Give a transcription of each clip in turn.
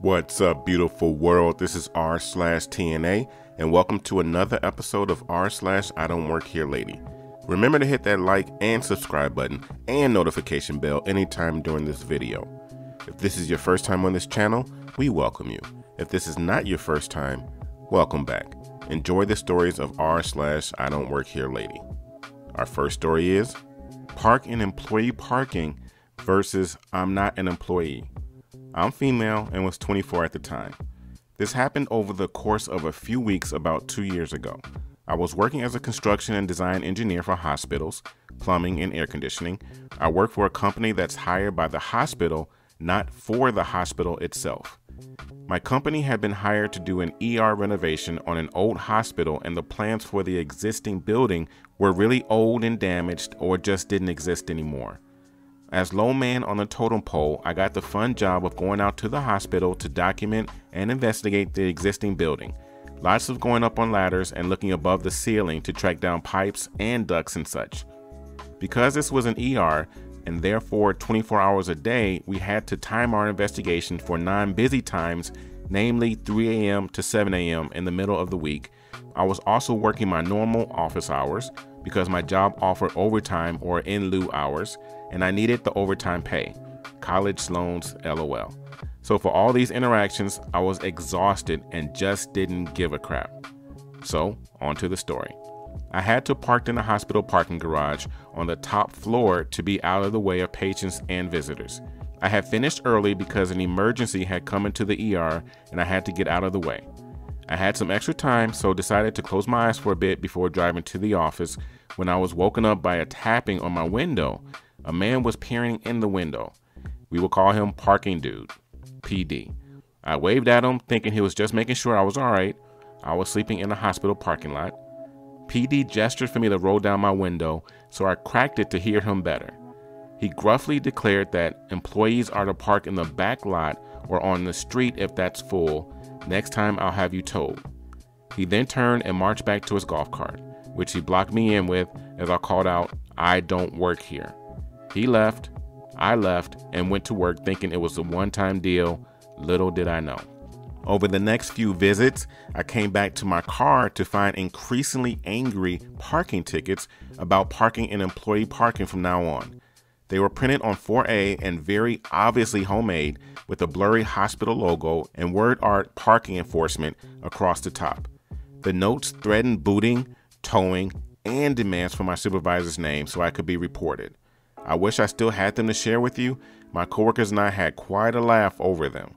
What's up, beautiful world? This is rSlashTNA, and welcome to another episode of rSlashIDontWorkHereLady. Remember to hit that like and subscribe button and notification bell anytime during this video. If this is your first time on this channel, we welcome you. If this is not your first time, welcome back. Enjoy the stories of rSlashIDontWorkHereLady. Our first story is Park in Employee Parking versus I'm Not an Employee. I'm female and was 24 at the time. This happened over the course of a few weeks about 2 years ago. I was working as a construction and design engineer for hospitals, plumbing, and air conditioning. I work for a company that's hired by the hospital, not for the hospital itself. My company had been hired to do an ER renovation on an old hospital, and the plans for the existing building were really old and damaged or just didn't exist anymore. As low man on the totem pole, I got the fun job of going out to the hospital to document and investigate the existing building. Lots of going up on ladders and looking above the ceiling to track down pipes and ducts and such. Because this was an ER and therefore 24 hours a day, we had to time our investigation for non-busy times, namely 3 a.m. to 7 a.m. in the middle of the week. I was also working my normal office hours because my job offered overtime or in lieu hours, and I needed the overtime pay. College loans, LOL. So for all these interactions, I was exhausted and just didn't give a crap. So, on to the story. I had to park in the hospital parking garage on the top floor to be out of the way of patients and visitors. I had finished early because an emergency had come into the ER and I had to get out of the way. I had some extra time, so decided to close my eyes for a bit before driving to the office when I was woken up by a tapping on my window. A man was peering in the window. We will call him Parking Dude, PD. I waved at him, thinking he was just making sure I was all right. I was sleeping in a hospital parking lot. PD gestured for me to roll down my window, so I cracked it to hear him better. He gruffly declared that employees are to park in the back lot or on the street if that's full. Next time I'll have you towed. He then turned and marched back to his golf cart, which he blocked me in with as I called out, "I don't work here." He left, I left, and went to work thinking it was a one-time deal. Little did I know. Over the next few visits, I came back to my car to find increasingly angry parking tickets about parking in employee parking from now on. They were printed on 4A and very obviously homemade with a blurry hospital logo and word art parking enforcement across the top. The notes threatened booting, towing, and demands for my supervisor's name so I could be reported. I wish I still had them to share with you. My coworkers and I had quite a laugh over them.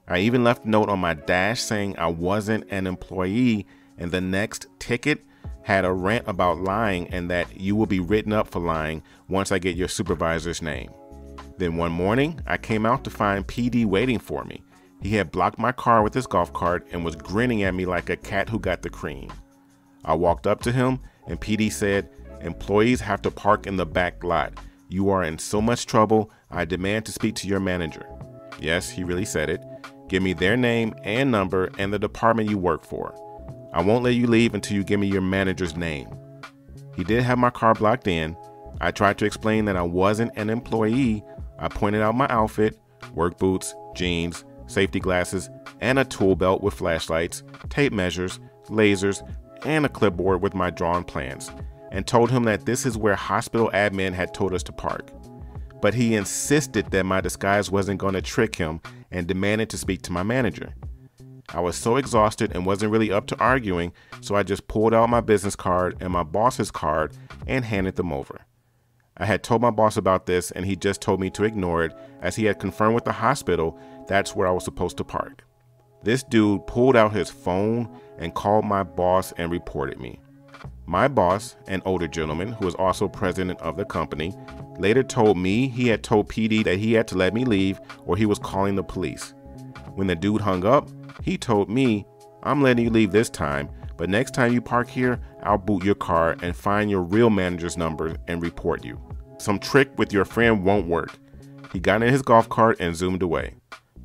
I even left a note on my dash saying I wasn't an employee, and the next ticket had a rant about lying and that you will be written up for lying once I get your supervisor's name. Then one morning, I came out to find PD waiting for me. He had blocked my car with his golf cart and was grinning at me like a cat who got the cream. I walked up to him and PD said, "Employees have to park in the back lot. You are in so much trouble, I demand to speak to your manager." Yes, he really said it. "Give me their name and number and the department you work for. I won't let you leave until you give me your manager's name." He did have my car blocked in. I tried to explain that I wasn't an employee. I pointed out my outfit, work boots, jeans, safety glasses, and a tool belt with flashlights, tape measures, lasers, and a clipboard with my drawn plans, and told him that this is where hospital admin had told us to park. But he insisted that my disguise wasn't going to trick him and demanded to speak to my manager. I was so exhausted and wasn't really up to arguing, so I just pulled out my business card and my boss's card and handed them over. I had told my boss about this and he just told me to ignore it as he had confirmed with the hospital that's where I was supposed to park. This dude pulled out his phone and called my boss and reported me. My boss, an older gentleman who was also president of the company, later told me he had told PD that he had to let me leave or he was calling the police. When the dude hung up, he told me, "I'm letting you leave this time, but next time you park here, I'll boot your car and find your real manager's number and report you. Some trick with your friend won't work." He got in his golf cart and zoomed away.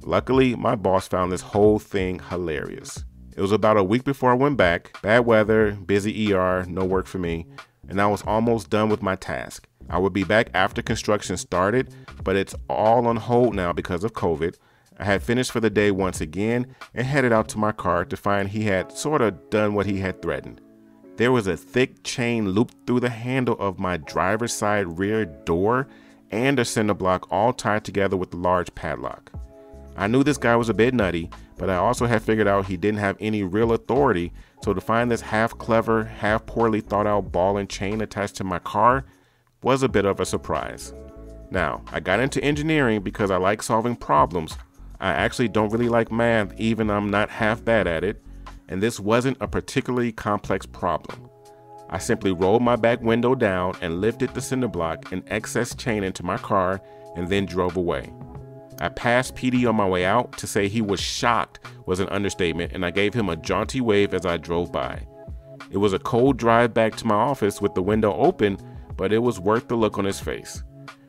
Luckily, my boss found this whole thing hilarious. It was about a week before I went back. Bad weather, busy ER, no work for me, and I was almost done with my task. I would be back after construction started, but it's all on hold now because of COVID. I had finished for the day once again and headed out to my car to find he had sort of done what he had threatened. There was a thick chain looped through the handle of my driver's side rear door and a cinder block, all tied together with a large padlock. I knew this guy was a bit nutty, but I also had figured out he didn't have any real authority, so to find this half clever, half poorly thought out ball and chain attached to my car was a bit of a surprise. Now, I got into engineering because I like solving problems. I actually don't really like math, even I'm not half bad at it, and this wasn't a particularly complex problem. I simply rolled my back window down and lifted the cinder block and excess chain into my car and then drove away. I passed PD on my way out. To say he was shocked was an understatement, and I gave him a jaunty wave as I drove by. It was a cold drive back to my office with the window open, but it was worth the look on his face.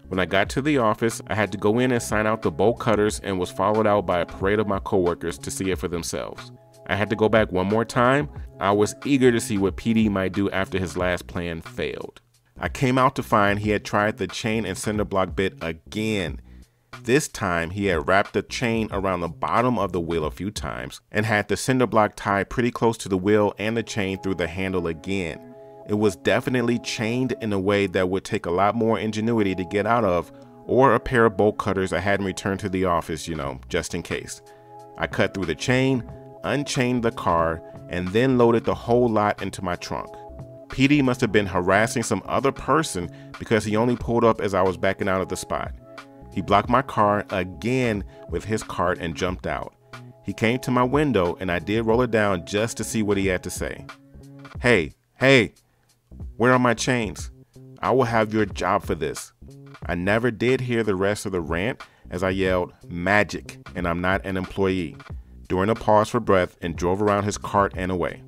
When I got to the office, I had to go in and sign out the bolt cutters and was followed out by a parade of my coworkers to see it for themselves. I had to go back one more time. I was eager to see what PD might do after his last plan failed. I came out to find he had tried the chain and cinder block bit again. This time he had wrapped the chain around the bottom of the wheel a few times and had the cinder block tied pretty close to the wheel and the chain through the handle again. It was definitely chained in a way that would take a lot more ingenuity to get out of, or a pair of bolt cutters I hadn't returned to the office, just in case. I cut through the chain, unchained the car, and then loaded the whole lot into my trunk. PD must have been harassing some other person because he only pulled up as I was backing out of the spot. He blocked my car again with his cart and jumped out. He came to my window and I did roll it down just to see what he had to say. Hey, where are my chains? I will have your job for this. I never did hear the rest of the rant as I yelled, magic, and I'm not an employee, during a pause for breath, and drove around his cart and away.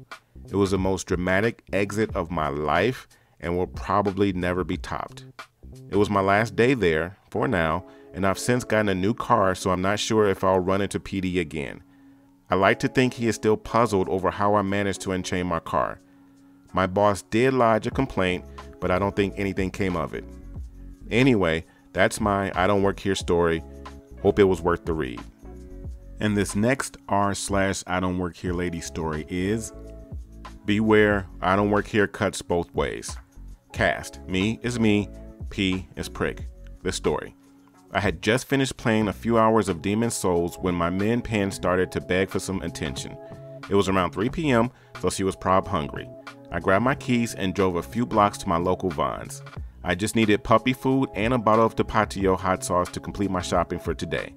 It was the most dramatic exit of my life and will probably never be topped. It was my last day there, for now, and I've since gotten a new car, so I'm not sure if I'll run into PD again. I like to think he is still puzzled over how I managed to unchain my car. My boss did lodge a complaint, but I don't think anything came of it. Anyway, that's my I Don't Work Here story. Hope it was worth the read. And this next r/IDontWorkHereLady story is Beware, I Don't Work Here cuts both ways. Cast, me is me, P is prick. The story. I had just finished playing a few hours of Demon's Souls when my min pen started to beg for some attention. It was around 3 p.m., so she was prob hungry. I grabbed my keys and drove a few blocks to my local Vons. I just needed puppy food and a bottle of Tapatio hot sauce to complete my shopping for today.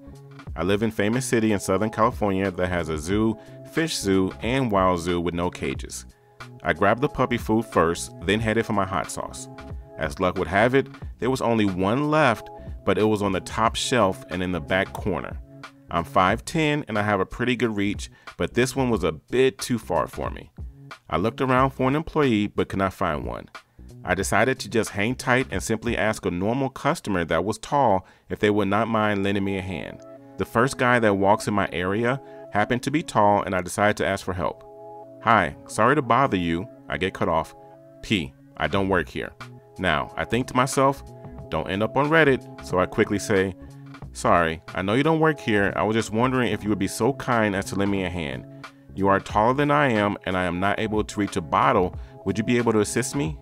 I live in famous city in Southern California that has a zoo, fish zoo, and wild zoo with no cages. I grabbed the puppy food first, then headed for my hot sauce. As luck would have it, there was only one left, but it was on the top shelf and in the back corner. I'm 5'10" and I have a pretty good reach, but this one was a bit too far for me. I looked around for an employee, but could not find one. I decided to just hang tight and simply ask a normal customer that was tall if they would not mind lending me a hand. The first guy that walks in my area happened to be tall, and I decided to ask for help. Hi, sorry to bother you. I get cut off. P, I don't work here. Now, I think to myself, don't end up on Reddit, so I quickly say, sorry, I know you don't work here. I was just wondering if you would be so kind as to lend me a hand. You are taller than I am, and I am not able to reach a bottle. Would you be able to assist me?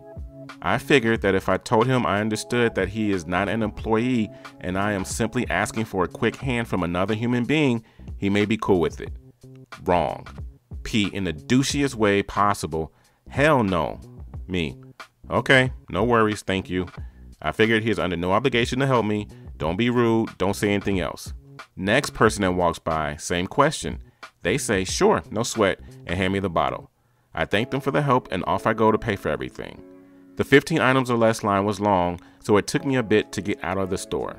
I figured that if I told him I understood that he is not an employee and I am simply asking for a quick hand from another human being, he may be cool with it. Wrong. P, in the douchiest way possible. Hell no. Me. Okay, no worries, thank you. I figured he is under no obligation to help me. Don't be rude, don't say anything else. Next person that walks by, same question. They say, sure, no sweat, and hand me the bottle. I thank them for the help and off I go to pay for everything. The 15 items or less line was long, so it took me a bit to get out of the store.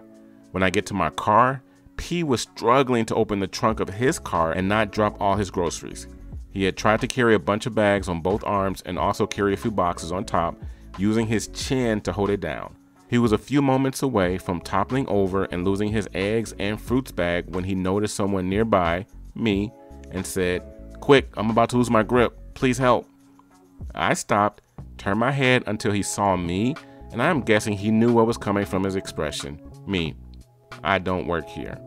When I get to my car, P was struggling to open the trunk of his car and not drop all his groceries. He had tried to carry a bunch of bags on both arms and also carry a few boxes on top, using his chin to hold it down. He was a few moments away from toppling over and losing his eggs and fruits bag when he noticed someone nearby, me, and said, "Quick, I'm about to lose my grip. Please help." I stopped, turned my head until he saw me, and I am guessing he knew what was coming from his expression. Me. I don't work here.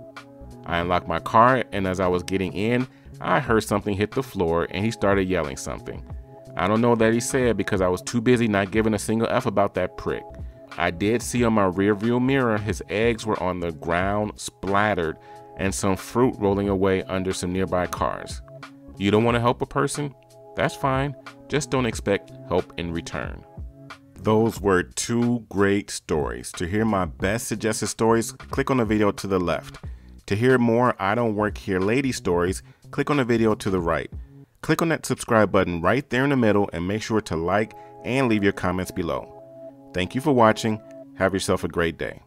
I unlocked my car, and as I was getting in, I heard something hit the floor and he started yelling something. I don't know what he said because I was too busy not giving a single F about that prick. I did see on my rear view mirror his eggs were on the ground splattered and some fruit rolling away under some nearby cars. You don't want to help a person? That's fine. Just don't expect help in return. Those were two great stories. To hear my best suggested stories, click on the video to the left. To hear more I Don't Work Here Lady stories, click on the video to the right. Click on that subscribe button right there in the middle and make sure to like and leave your comments below. Thank you for watching. Have yourself a great day.